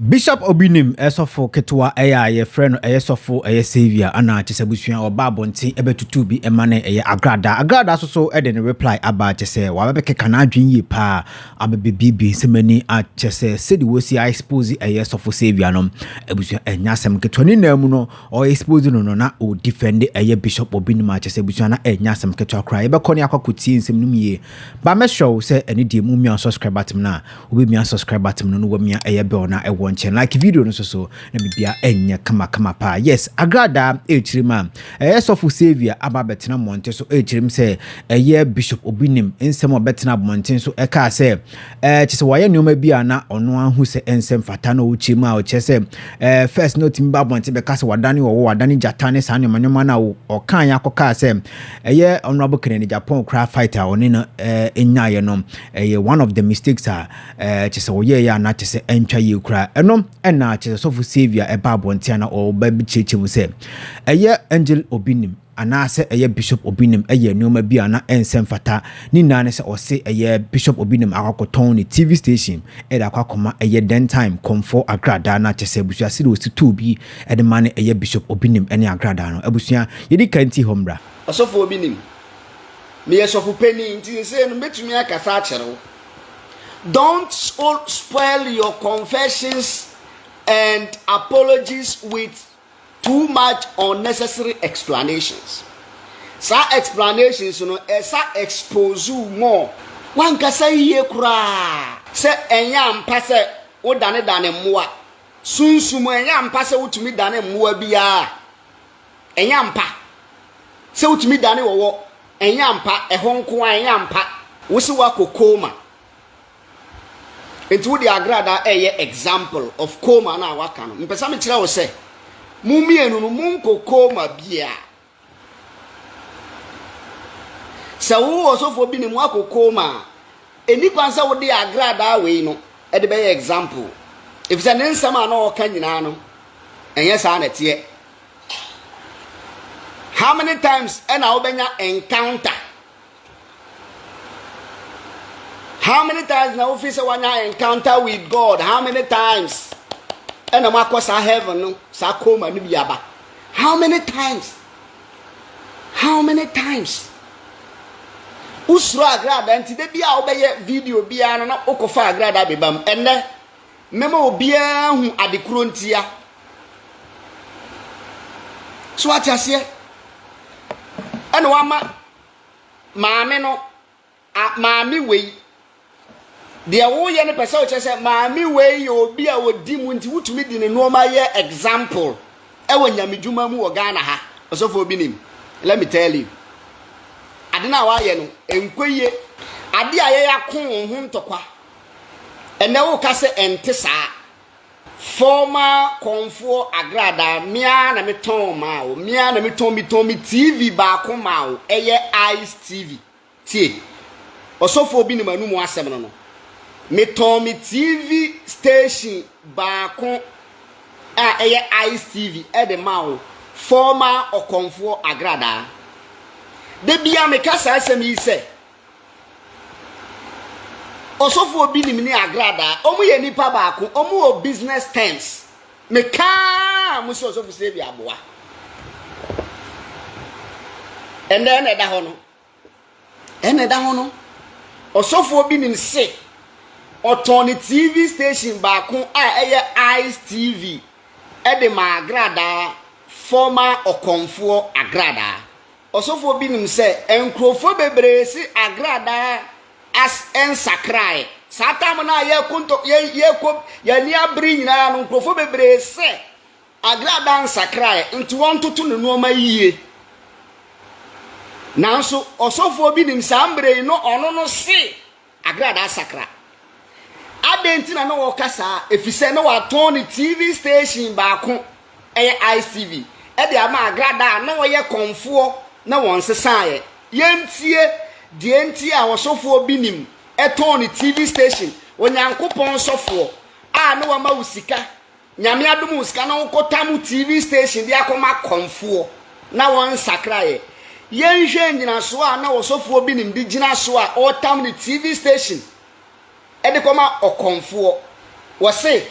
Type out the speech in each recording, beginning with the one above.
Bishop Obinim esofo ketwa ye friend esofo savior ana chesebusua oba bonti ebetutu bi emane Agradaa so de ne reply aba chese wa beke kana adwen yi pa abebibi semani a chese sedi wosi expose esofo savior no ebusua enyasem ketwa ni na mu no o expose no na o defend Bishop Obinim a chese busua na enyasem ketwa kra ye bekoni akwakuti nsem num ye ba me show se eni die mu mi subscribe button na obi mi subscribe button no wo mi be ona like video no so na bibia enya kama pa yes Agradaa echirima esofo savior aba betena monte so echirim se Bishop Obinim ensem obetena monte so eka se chese waye nyoma bia na ono ahu se ensem fata na ochima o chese first note mba monte be kase wadani jatane sa nyoma na o kan yakoka se honorable Kennedy Japan cry fighter oni na enyaye no one of the mistakes chese woye ya na chese entwa ye kra eno ena chese sofo savior eba bontia na o ba bi chechemu se Angel Obinim anase Bishop Obinim nyoma bia na ensem fata ni nane se o se Bishop Obinim akoton ni TV station akakoma den time comfort Agradaa na chese busua sire osi to bi de mane Bishop Obinim ene Agradaa no abusua yedi kanti homra osofo Obinim me yesofo peni nti se no betumi akasa akere. Don't spoil your confessions and apologies with too much unnecessary explanations. Sa explanations no esa expose more. Wan kasa yie kura. Se enya mpa se wo dane mmoa. Sunsum enya mpa se wotumi dane mmoa bia. Enya mpa. Se wotumi dane wowo. Enya mpa ehonko enya mpa. Wo se wa kokoma. Into the Agradaa example of coma na waka no mpesa me kire wo se mumienu no munko coma bia se wo osofo bi ni mu akokoma eni kwansa wo de Agradaa we no e de be example if se ne nsama na o ka nyina no enye sa na tie. How many times na wo benya encounter? How many times na officer wanya encounter with God? How many times? And na makosa heaven no sa koma ni biaba. How many times? How many times? Usro Agradaa nti de bia obeye video bia no na okofa Agradaa bebam. Enne mema obia hu adekuro ntia. So atiase. Ene wama maame no maame wei de wo ye ne pese o chese maami we ye obi a wodi mu nti wutumi di ne no ma ye example e wo nyamedwuma mu wo Ghana ha osofo Obinim. Let me tell you ade na wa ye no enkoye ade a ye yakon ho ntokwa ene wo ka se ente saa former comfort Agradaa mia na meton ma o mia na meton mi TV ba ko ma o Ice TV tie osofo Obinim anu mu asem no me Tommy TV station baako Ice TV the mao former okonfo Agradaa de bia me kasa asem yi se osofo Obinim ni Agradaa omu ye nipa baako omu o business terms me ka mu so osofo se bi aboa ende na da hono osofo Obinim se Otoni TV station baako Ice TV de ma Agradaa former okonfo Agradaa osofo Obinim se enkrofo bebre si Agradaa as SÄCRETS satam na ye kunto ye ni abri nyina no enkrofo bebre se Agradaa SÄCRETS nti won toto ne no ma yie nanso osofo Obinim sambre no ono no se Agradaa SÄCRETS adentina na wo kasa efise na waton ni TV station baako Ice TV de ama Agradaa na wo ye konfo na won sesan yentie de entie a wosofo Obinim eton ni TV station onyankopon sofo a na wo ma usika nyame adom usika na wo kotam TV station de akoma konfo na won SÄCRETS yenhwe nyina so a na wosofo Obinim de gina so a otam ni TV station ede koma okonfo wo se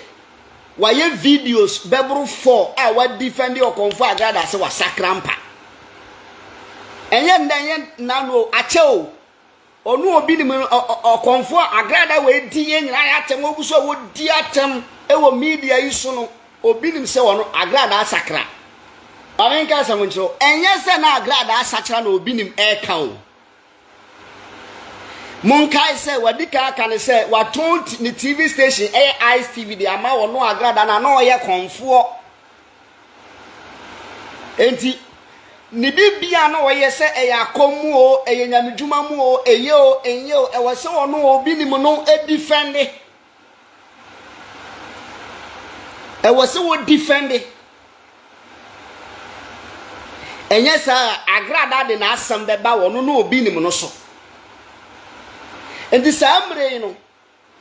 waye videos bebro 4 a wa defend okonfo Agradaa se wa sakrampa enye ndenye nano ache o onu Obinim okonfo Agradaa we di ye nyina ya tem obuso wo di atem e wo media iso no Obinim se wono Agradaa sakra amenka samuncho enye se na Agradaa sakra na Obinim e kan Monkai se wadika kan se waton ni TV station Ice TV de ama wono Agradaa na na oye konfo enti ni bibia na oye se eya komu o eye nyamedwuma mu o eye o enye o e wo se wono Obinim no e defend e wo se wo defend enye sa Agradaa de na asem beba wono no Obinim no so enti samre no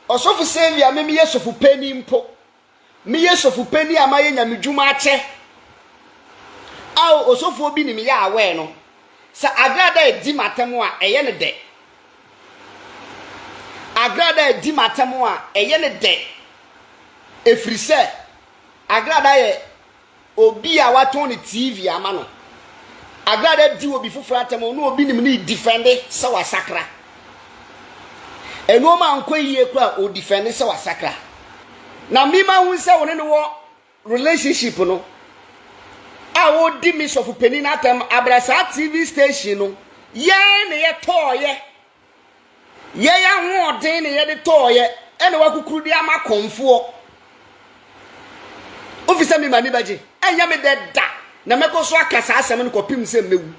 osofu sevia me yesofu pani mpo me yesofu pani amaye nyamedwuma ache aw osofu Obinim ya awe no sa Agradaa di matemu a eye ne de Agradaa di matemu a eye ne de efrise Agradaa ye obi a waton ni TV ama no Agradaa di obi fufura atemu no Obinim ni defend se wa sakra eno ma nkwa yie kura o defend se wa sakra na mima hu se woni ne wo relationship no a wo di mi sofu pani na atam abrasa TV station no ye ne ye toye ye ya hu odin ne ye de toye ene wa kukuru di ama konfo ofisa mi mani baje enya me de da na mekoso akasa asem no kopim se mewu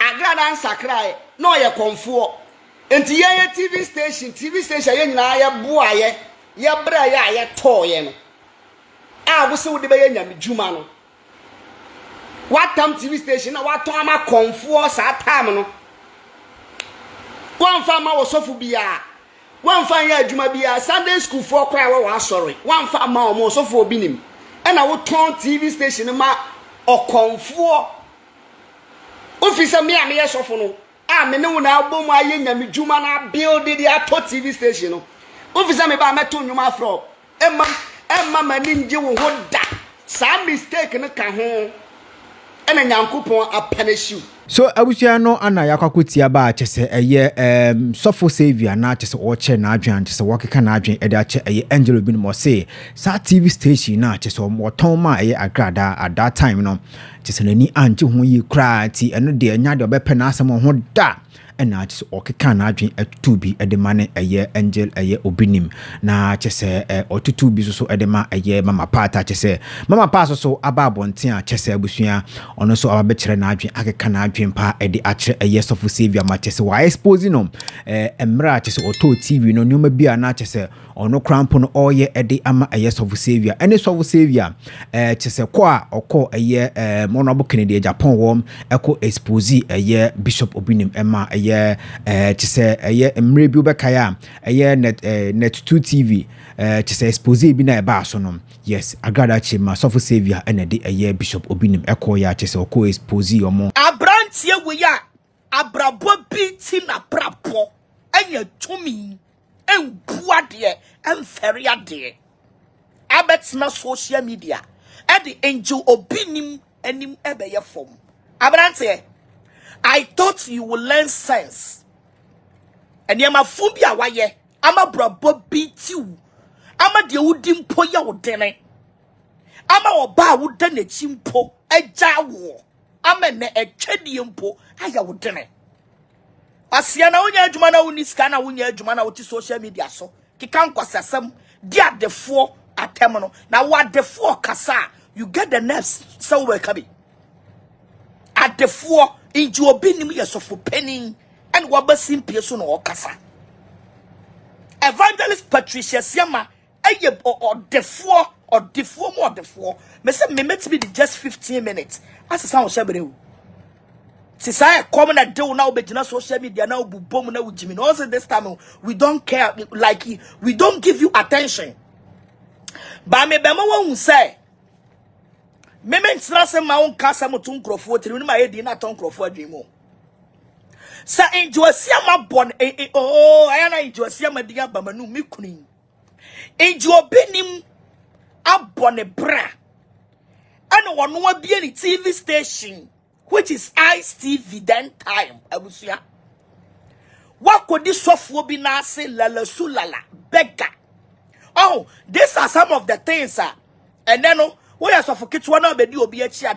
Agradaa sakra e no ye konfo enti ye TV station ye nyina ye boa ye bra ye toye no a wo se wo de be ye nyamedwuma no watam TV station na waton ama konfo sa time no wanfa ma wo sofu bia wanfa ya adwuma bia Sunday school for cry wa sorry wanfa ma wo sofu Obinim e na wo ton TV station ma okonfo ofisa me a me ye sofu no a me ne wo na abom aye nyamedwuma na build the ato TV station no ofisa me ba meto nwuma afro emma mani nje wo ho da sa mistake no ka ho ena nyankopon apanishu so abusia no ana yakwakotia ba chese eye sofo savior na chese o che na adwan chese wokeka na adwan ede ache eye Angel Obinim say sa TV station na chese o ton ma eye Agradaa at that time no chese nani anje ho yi kra ti eno de anya de obepe na asem ho da ena chese okeka na adwan atubi ede mane eye Angel eye Obinim na chese otutubi so ede ma eye mama pata chese mama pa so aba bonten a chese abusua ono so ababe kire na adwan akeka na adwempa ede akire eye sofo savior ma chese wa expose no emra chese oto TV no nyoma bia na chese ono cramp no oye ede ama eye sofo savior ene sofo savior chese kwa okọ eye monobo Kennedy Japan wom eko expose eye Bishop Obinim ema eye chese eye emre bi obekaya eye Net2 TV chese expose bi na eba so no yes Agradaa chima sofo savior ene de eye Bishop Obinim eko ya chese okọ expose omo abrantie we ya abrabo biti na brapo enya tumi enbuade emfere ade abetina social media e the Angel Obinim enim ebeye form abrantie I thought you would learn sense and yama fubia waye ama brabo biti ama de wudi mpo ya wodene ama oba woda na chimpo eja wo amene etwedie mpo aya wodene asia na wonya adwuma na woni sika na wonya adwuma na woti social media so kika nkwasasam di adefo atem no na wadefo kasa you get the nerves so we kabi adefo Angel Obinim yesofu penny and wabasim pieso no kasa Evangelist Patricia Siama eye or defo more defo me say me met be just 15 minutes as sound shabere Sisaya come na do now be social media now bubom na ujimi. Also this time we don't care, like we don't give you attention. But me bema won say me mentra se ma won kasa mo tun krofo tiri ni ma ye di na ton krofo adwimo. Sa Angel Siama born oh aya na Angel Siama di abamanu me kuni. Angel Obinim abone bra and one no be any TV station which is Ice TV then time abusia what could this software be na say lala sulala beggar. Oh, these are some of the things and then when you suffocate one of the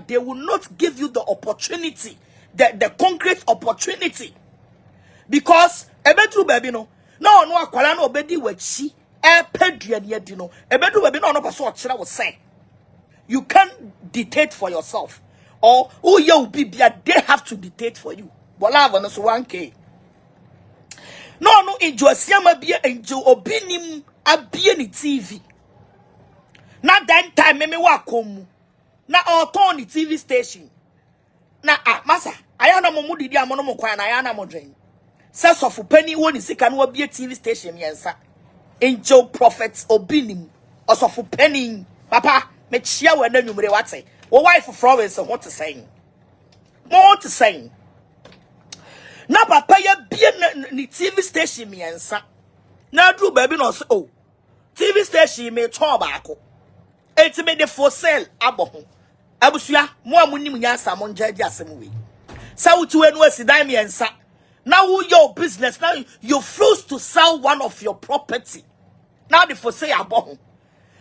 they will not give you the opportunity, the concrete opportunity. Because ebetru baby no akwala no obedi wachi pedua ne adi no ebetru baby no person okire wo say you can't dictate for yourself or who you be they have to dictate for you. Bola no so 1k no enjoy siama bia enjoy obinim abie ni TV na that time me wa komu na turn the TV station na masa ayana mo mudidi amono mo kwan na ayana mo dwen says of penny woni sika no abie TV station yensa angel prophets obinim osofu penny papa me chia we na nwumre wate wo wife Florence what to saying more to saying na papa ya bie ni TV station yensa na dru baby no so oh TV station me ton baako enti me de for sale aboho abusua mo amunim nyansa mo njaji asem we sa wutu enu asidan me yensa. Now your business, now you refuse to sell one of your property. Now the for sale about.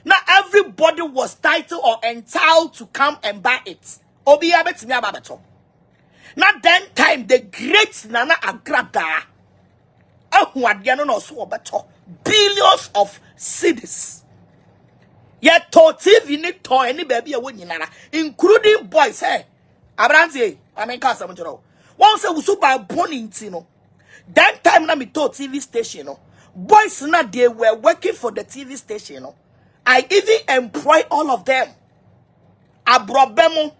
Now everybody was titled or entitled to come and buy it. Obi abet me ababeto. Now then time the great Nana Agradaa. Billions of cedis. Yet to TV need to any baby a win including boys. Hey, Abranzi, I mean cast some. Once I was super born in Tino. That time na me to TV station no. Boys na they were working for the TV station no. I even employ all of them. Abrobemo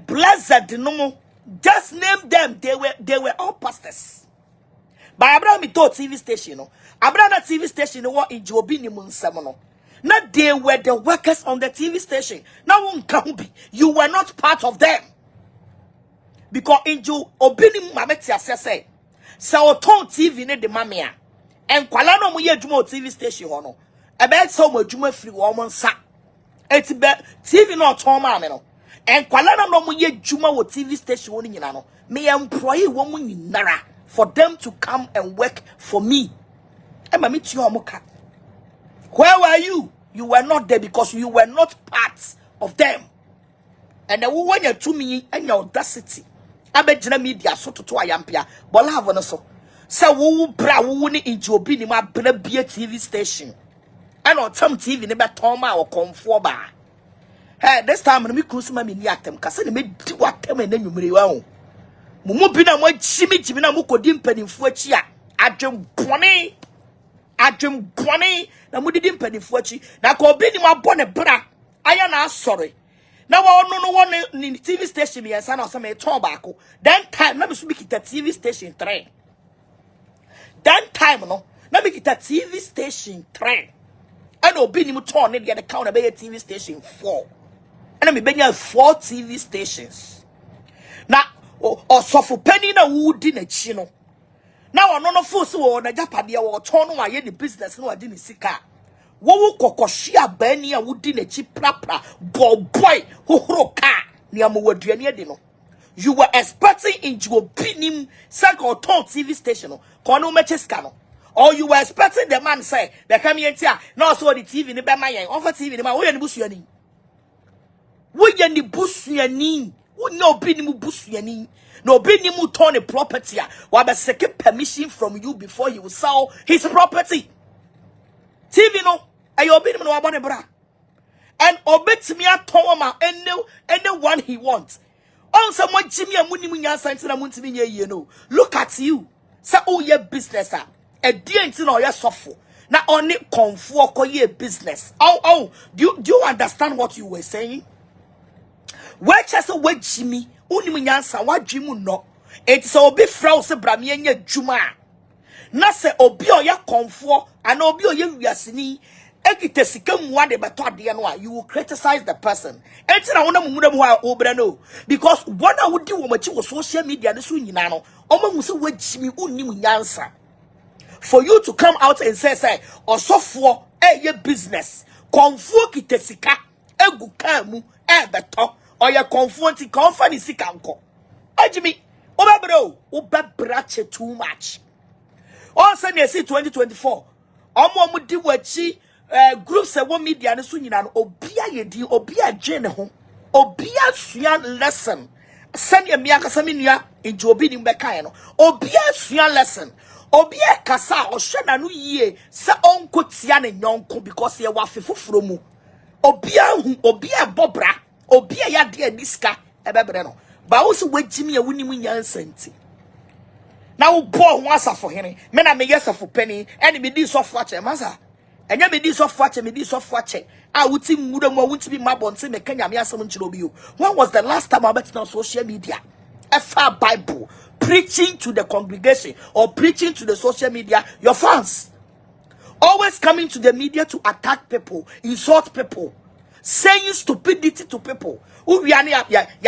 blessed no. Just name them. They were all pastors. But Abraham me to TV station no. Abraham TV station no in Obinim no. Now they were the workers on the TV station. Now you were not part of them. Because in Obinim mametia say o ton TV ne de mamia en kwala no mo ye dwuma TV station ho no e be so mo dwuma firi wo mo nsa eti be TV no ton ma me no en kwala no mo ye dwuma wo TV station woni nyina no me employee wo mo nyinara for them to come and work for me e ma me ti o mo ka. Where were you? You were not there because you were not part of them. And then when you to me and your audacity abegina media so to ayampia bola have no so say wo bra wo ni inji obi ni ma bra bia TV station and on some TV ne beton ma wo konfo ba. Hey, this time me cruise ma me ni atem kase ne me di watem na nwumre wa ho mumu bi na mo jimi na mo kodi mpanimfo achi a adwem bone na mo didi mpanimfo achi na ko obi ni ma bone bra aya na asore. Now no one in TV station me and son or some tobacco. Then time let me speak it at TV station 3. Then time no let me get a TV station 3. And Obinim turn it get the count about TV station 4. And let me be 4 TV stations. Now or so for penny na wood in a chino. Now no force or na Japadia or turn away the business no I didn't see car. Wo kokoshia bani a wudi na chi prapra boy hohroka ni amowaduane de no. You were expecting in Obinim Sanko ton TV station kono mecheska no. Or you were expecting the man say they come here no so the TV ni be mayen on for TV ni ma wo ye ni busuani wo no Obinim busuani no Obinim turn a property wa be seek permission from you before he will sell his property. TV no ayo Obinim no abone bra and obetimi aton ma anyone he wants on someone jimi amunim nyansa ntina muntimi nye yie no. Look at you say oh ye business e die ntina o ye sofo na oni konfo okoye business. Do you understand what you were saying? Where chese we jimi unim nyansa wadwimu no it so obi fra o se bramie nya dwuma na se obi o ye konfo and obi o ye wiasini ekite sika muwa de beto ade no you will criticize the person entina wona mumuda mu ha obra no because wona wodi wo machi wo social media ne so nyina no omahu se wagimi unim nyansa for you to come out and say osofo ye business konfuo kitesika egu kamu beto or ye konfuo ti konfa sika nko ajimi obebro obebrache too much on say 2024 omo di wachi groups e wo media ne so nyina no obia yedi obia gene ho obia sua lesson send ye mia kasa menua eji Obinim bekae no obia sua lesson obia kasa ohwe na no yie se onkotia ne nyonko because ye wa fefufuro mu obia hu obia bobra obia ya de aniska ebebre no ba wo se wagimi ya wunim nyansanti na wo bo ho asafo hene me na me yesafo pani ene me di sofo ache masa enya me di sofo ache a wuti nwura mu wuti bi mabonte me kanya me asem nchiro bi o. When was the last time I met on social media efa Bible preaching to the congregation or preaching to the social media? Your fans always coming to the media to attack people, insult people, saying stupidity to people. You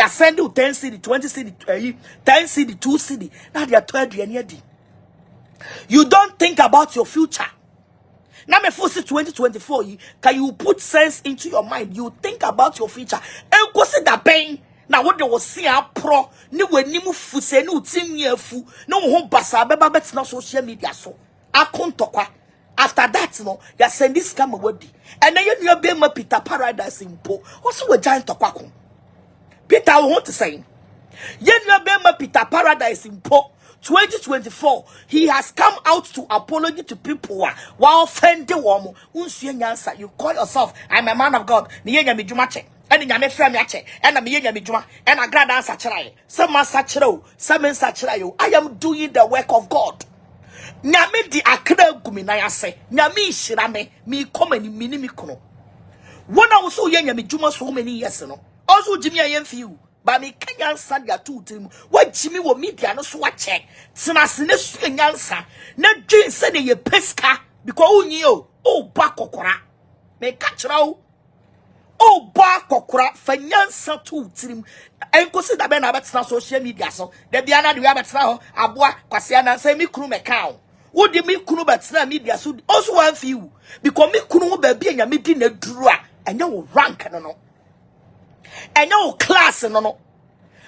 send you 10 CD, 20 CD, 10 CD, 2 CD. Now they are 12. You don't think about your future. Now me force 2024, can you put sense into your mind? You think about your future. And go see that pain. Now what they will see a pro ni we ni mu fu se ni utim ye fu no ho basa beba bet na social media so akontokwa. After that no you send this scam wodi and then you be ma Peter Paradise impo also we giant tokwa ko Peter want to say you be ma Peter Paradise impo 2024 he has come out to apology to people while offending woman unsu nyansa. You call yourself I'm a man of God ni ye nyame dwuma che ene nyame fra me ache ena me ye nyame dwuma ena Agradaa SƐCRɛTS some SƐCRɛTS some SƐCRɛTS. I am doing the work of God. Nyame di akra gumi na yase nyame hira me komani minimi kono wona wo so ye nyame dwuma so many years no also jimi ayemfi you ba me kanya nsa dia to utim wa jimi wo media no so wa check tenase ne su nyansa na dwen se ne ye peska because unyi o ba kokora me ka kira o ba kokora fa nyansa to utim enkosi da be na betena social media so da bia na de wa betena ho aboa kwase na nsa mi kunu me kan wo de mi kunu betena media so also one few because mi kunu ho ba bia nya me di na duru a enya wo rank no enya wo class no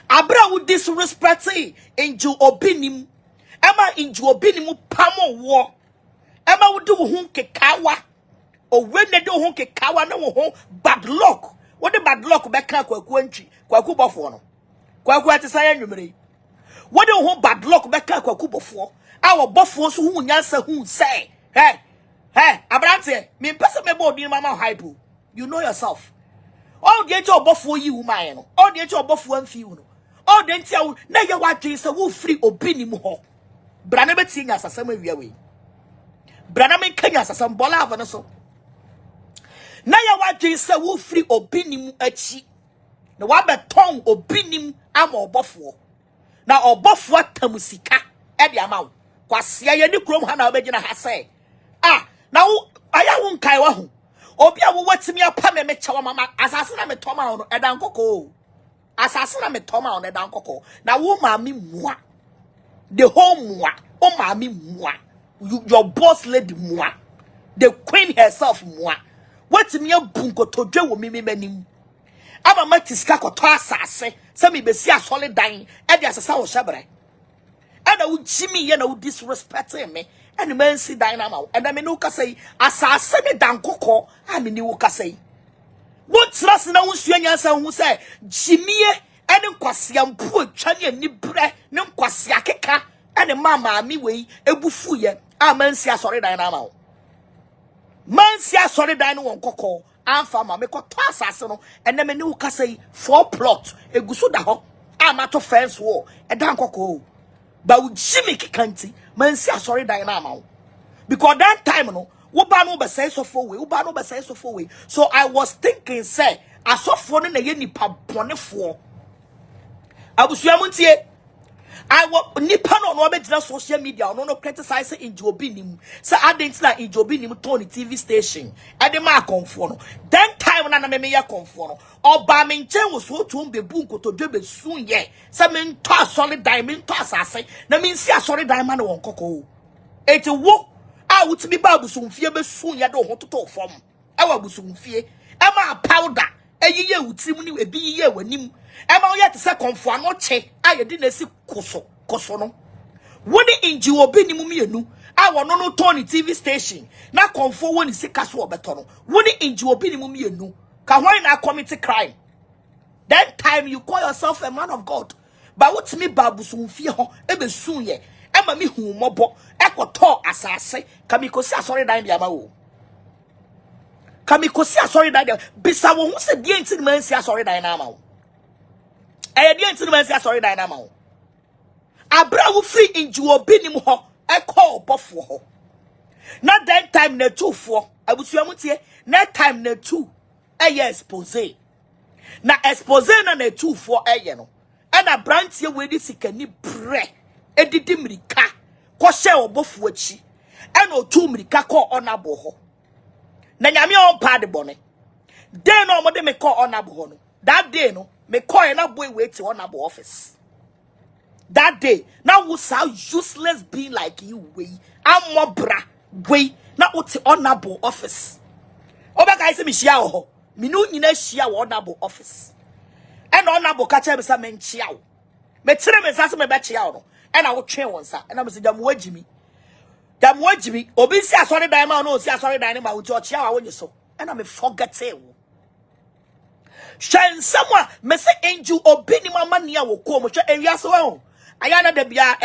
abra wo disrespect inju Obinim ema inju Obinim pamo wo ema wo de wo hu kekawa o we ne de wo hu kekawa na wo hu bad luck wo de bad luck be kan kwaku antwi kwaku bofo no kwaku atisa ya nwumere wo de wo hu bad luck be kan kwaku bofo a wo bofo so hu nyansa hu say hey abrante me pese me bo din mama hype. You know yourself. All the age of bofo yi woman no all the age of bofo amfi no all the ntia na ye wadwen se wo free Obinim ho bra na beti nya asasam awia we bra na men kanya asasam bola ava no so na ye wadwen se wo free Obinim achi na wa beton Obinim ama obofo na obofo atamusika e de ama wo kwase ye ni krom ha na obegina ha se na wo aya wo nkai wa ho obi a wo watimi apa me mechawa mama asase na me toma no edan kokko asase na me toma no edan kokko na wo maami mua the whole mua o maami mua your boss lady mua the queen herself mua watimi abunko todwe wo mimi manim aba matiska koto asase se me besi asole dan e de asasa wo hyebre ana wo jimi ye na wo disrespecting me and man see dynamo and I mean no say asase ne dan kokko I mean wo kasai what trust na wonsu nyansa hu say jimie ene nkwase ampu atwa ne ani bre ne nkwase akeka ene mama mi wei ebufu ye a man see asore dynamo man see asore dan won kokko amfa ma me koto asase no ene me ne wo kasai 4 plot egusu da ho a mato fence wall e dan kokko ba wo jimi kikanti man see asore dynamo because that time no wo ba no be say so for we wo ba no be say so for we so I was thinking say asofo no na ye nipa bonefo abusuamuntie I was nipa no be gina social media no criticize inju Obinim say identity na inju Obinim turn TV station e de ma konfo no that time na me ya konfo no oba me nchen wo so to be bu nkotodwe be sun ye say me nto asole dan me nto asase na me nsi asole dan ma no won kokko eti wo a wutimi ba abusumfie be sun ya do ho toto fom ewa abusumfie ema powder eyiye wutimu ni ebi yiye wanim ema oye te se konfo ano che ayedi na si koso no woni inji Obinim mienu a wono no Tony TV station na konfo woni sika so obeto no woni inji Obinim mienu ka hwan na commit crime. That time you call yourself a man of God. But what me babu sumfie ho ebe sun ye ema mi hu mobo ekoto asase kamikosi asori dan dia ma wo kamikosi asori dan dia bisa wo hu se die nti man si asori dan na ma wo die nti man si asori dan na ma wo abra wo free inji Obinim ho eko obofo ho na that time na tufo abusuamu tie na time na tu expose na expose na tufo no na brantie we di sikani bre edidi mrika ko hye obofo achi na otu mrika ko onabo ho na nyame on pad bone day no mo de me ko onabo ho no that day no me ko na boy wait to onabo office that day now we so useless being like you we amobra we na uti onabo office oba guys me hia ho me no nyina hia wo onabo office and onabo ka che be sa me nchia wo me tire me sa se me be chia wo no and I wo twe won sa and am se jam wagimi obi si asori dan ma no si asori dan ma wo ti o chia wa wo nyiso and am forget e wo shan someone me se angel Obinim amania wo ko mo hwe ewia so wo ayana da bia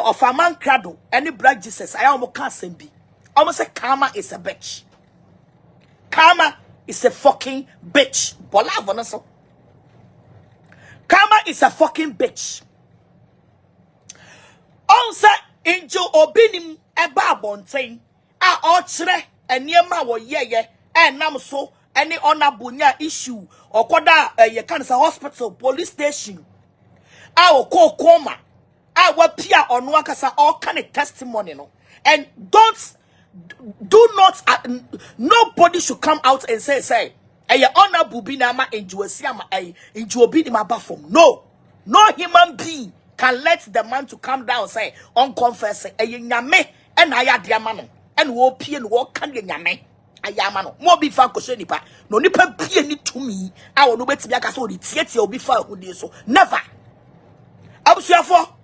of a man crado any black Jesus I am can send be almost say karma is a bitch. Karma is a fucking bitch. Bola vona so. Karma is a fucking bitch. Onse angel Obinim eba bonten a ochre eniema wo yeye nam so any onabunya issue okoda ye kan say hospital police station a wo koma a wa pia ono akasa all kind of testimony no and do not nobody should come out and say honorable binama enjuasiama enjuobinim abafom no human being can let the man to come down say unconfess nyame and ayade amano and wo pie no wo kan nyame ayama no mo bi fa koshe nipa no nipa pie ni tumi a wo no betimi aka so di tietie obi fa hudi so never abusuafo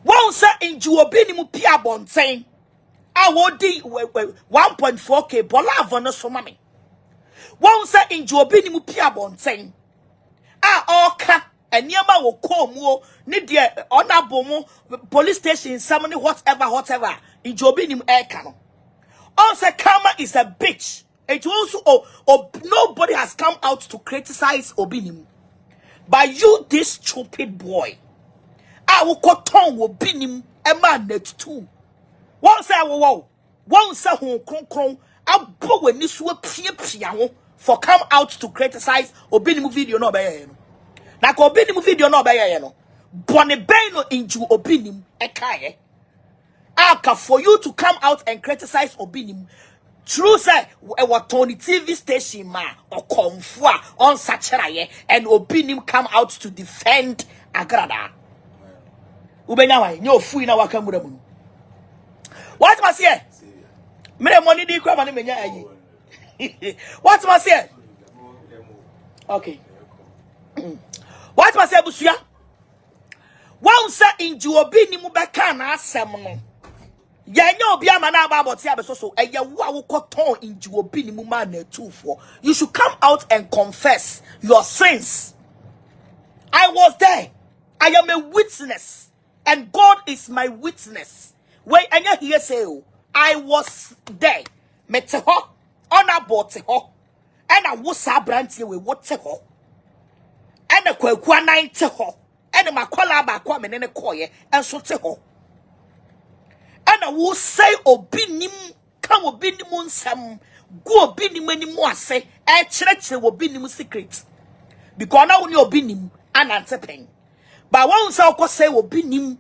won say enjuobinim pia bonten a wo di 1.4k bola avono so mame won say enjuobinim pia bonten a oka eniema wo komuo ni de honorable police station somebody whatever enjuobinim eka no on say karma is a bitch. It also nobody has come out to criticize Obinim but you this stupid boy I will cut on Obinim a man Net2 one say wow one say hon kron abo wani so pia for come out to criticize Obinim video no be no na ko Obinim video no be no bone ben no inju Obinim ekaye aka for you to come out and criticize Obinim true say what Tony TV station ma or konfo on SƐCRɛTS and Obinim come out to defend Agradaa ubenya wa nyo fu na waka muramu what must here me money di kwa mani menya ayi what must here okay what must here busuya wonsa inji Obinim beka na asem no yenya obi ama na ababoti abeso so eye wo awokoton inji Obinim ma na tufo you should come out and confess your sins. I was there. I am a witness and God is my witness. When anya hear say I was there. Mete ho onaboti ho ena wo sabrantie we wote ho ena kwaku anan te ho ena makola ba kwa menene koye enso te ho ena wo say Obinim kan Obinim nsam go Obinim animu ase e kyerɛkyerɛ Obinim secret because na wo ni Obinim anantepen but won say ko say Obinim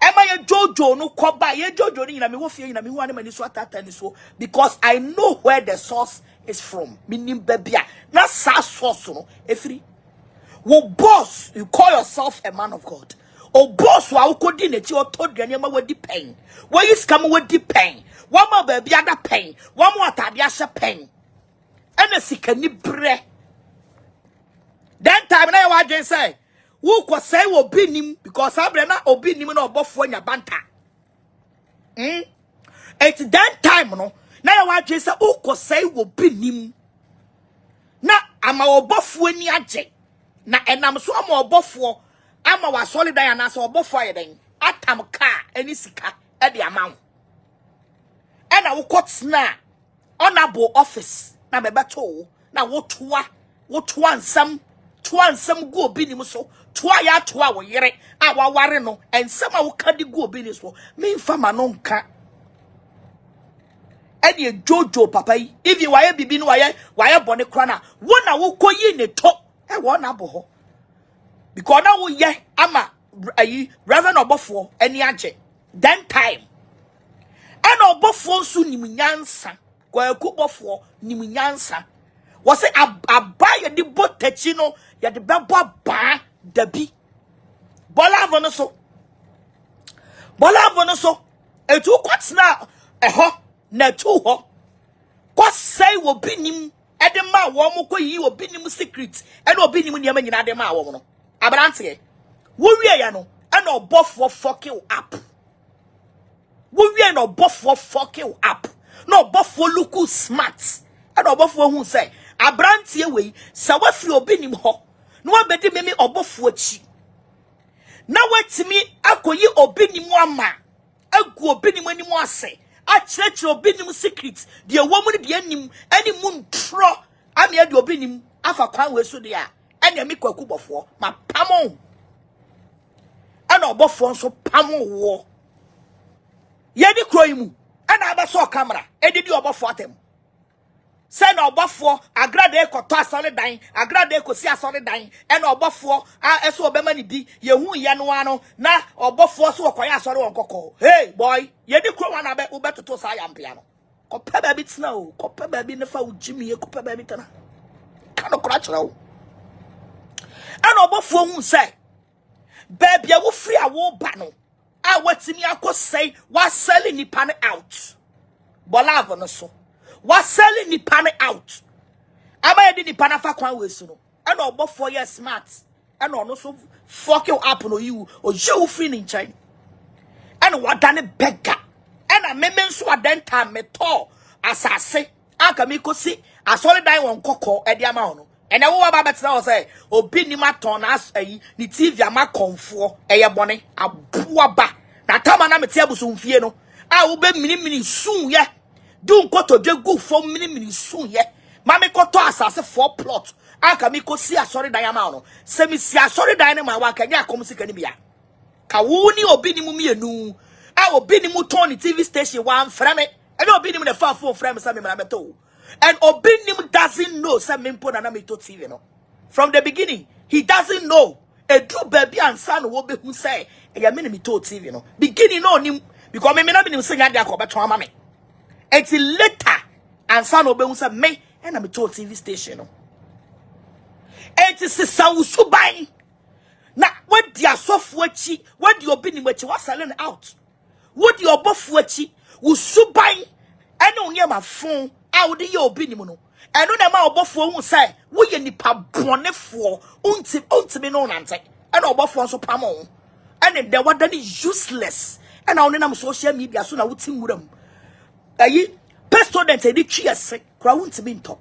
ema ye jojo no koba ye jojo ni na me wo fie ni na me hu ane mani so atata ni so because I know where the source is from minim babia na sa source no efiri wo boss you call yourself a man of God O boss wa ukodi nechi o told ya nyama wadi pen. Why is come wadi pen? One more baby other pen. One more tabiasha pen. And a sikani bre. Then time na wa just say, who ko say Obinim because Abrena Obinim no bofo nya banta. It's that time no. Na wa just say who ko say Obinim. Na ama obofo ni age. Na enam so ama obofo ama wa solid dan na so obofo ayeden. Atam car any sika e de amount. And I will cut na honorable office na bebeto na wotoa nsam go Obinim so toa ya toa wo yere a waware no ensam a wo kadi go Obinim so me fama no nka ene jojo papa yi if you waye bibi no waye bone kra na wo na wo koyi ne to e wo na bo ho because na wo ye ama ayi reverend obofo eni age then time ena obofo nsu nimunyansa kwa kubofo nimunyansa wo se abaye di botachi no ya de bebo ba dabi bola avono so etu kwatna eho Net2 ho ko say Obinim e de ma wo mo ko yi Obinim secret e na Obinim niam nyina de ma wo no abrante wo wie ya no e na obofo fuck you up wo wie na obofo fuck you up na obofo look smart e na obofo hu say abrante we sa wa firi Obinim ho no wa bedi me obofo achi na watimi akoyi Obinim ama agu Obinim anim ase a church Obinim secret the woman the anim any moon tro am ye the Obinim afa kwan we so dia ene me kwaku bofo ma pamo ana obofo nso pamo wo ye di kroimu ana abeso camera e di obofo atem se na obofo Agradaa ekoto asole dan Agradaa ekosi asole dan ena obofo eso obema ni di ye hu ye no ano na obofo so okoya asole wonkoko hey boy ye di kro wana be ubetoto sa yampia no kopa ba bi tena o kopa ba bi ne fa ujimi ye kopa ba bi tena kano kra kira o ena obofo hu se baby wo free a wo ba no a watimi akosai wa sell ni pan out bolavo no so was selling the pan out. Aba di pan afa kwan we so no. And obofo ye smart. And no so fuck you up no you or you free in chain. And what done beggar. And a memen so adenta meto asase. Aka mi ko si asole dan won kokko e dia ma no. And wo ba betra say Obinim aton as ayi ni TV ama konfo eye bone aboa ba. Na tama na mete abusumfie no. A wo be mini sun ye. Do koto de go for mini soon ye. Mame koto asase 4 plot. Aka mi ko si asori dan ama no. Se mi si asori dan ma wa kanya akom sika ni bia. Ka wo ni Obinim mienu. A Obinim turn the TV station one frame. And Obinim the far phone frame some me meto. And Obinim doesn't know some mimpo na me to TV no. From the beginning, he doesn't know. A true baby and son will be who say, "Ya me to TV no." Beginning no nim because me na be nim say ya dia ko beto ama me. Until later, and son obey say me and I'm told TV station. No. It is a subai. Now, what the software chi, what the Obinim which was selling out, what the obofuachi, who subai, and on your phone, out the Obinim. And on my obofo say, we nipa bone for unti no nante, and obofo so pamo. And if there were done useless, and on social media soon I would sing with them. Ayi student edi twiese kra wonti bi nto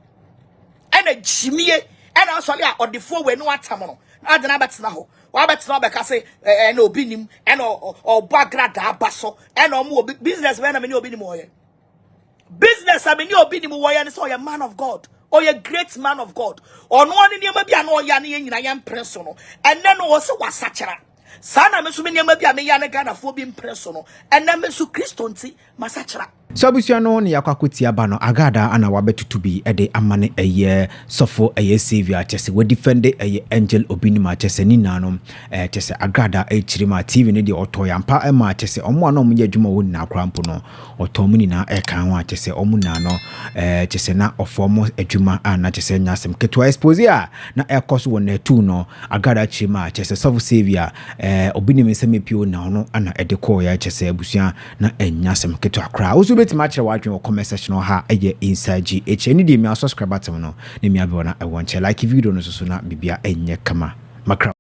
ena jimie ena asole a odefo we no atam no adena betena ho wa betena obeka se na Obinim ena obo Agradaa abaso ena omo business we na me ni Obinim oye business am ni Obinim oye ne so oye man of God oye great man of God ono ani niam bia na oya ne nyina yem preso no ene no wo se wasachera sana me so me niam bia me ya ne Ghana fo bi impreso no ene me so Kristo nti masachera So abusuano ne yakwakotia ba no Agradaa ana wabetutu bi de amane eye sofo eye savior chese we defend eye Angel Obinim chese ni nanom chese Agradaa echirima TV ne de otoya mpa ema chese omo ana omo adwuma wo na krampo no otomu ni na kan ho chese omo na no chese na ofomo adwuma ana chese nyasem ketwa Ɛxposɛ na ekoso wo Net2 no Agradaa chirima chese sofo savior Obinim semepio na no ana edeko ya chese abusua na enyasem ketwa kra beti match watching or comment section or ha eye inside GH any day me subscribe button no ne me abona e won like video no so na bibia enye kama makra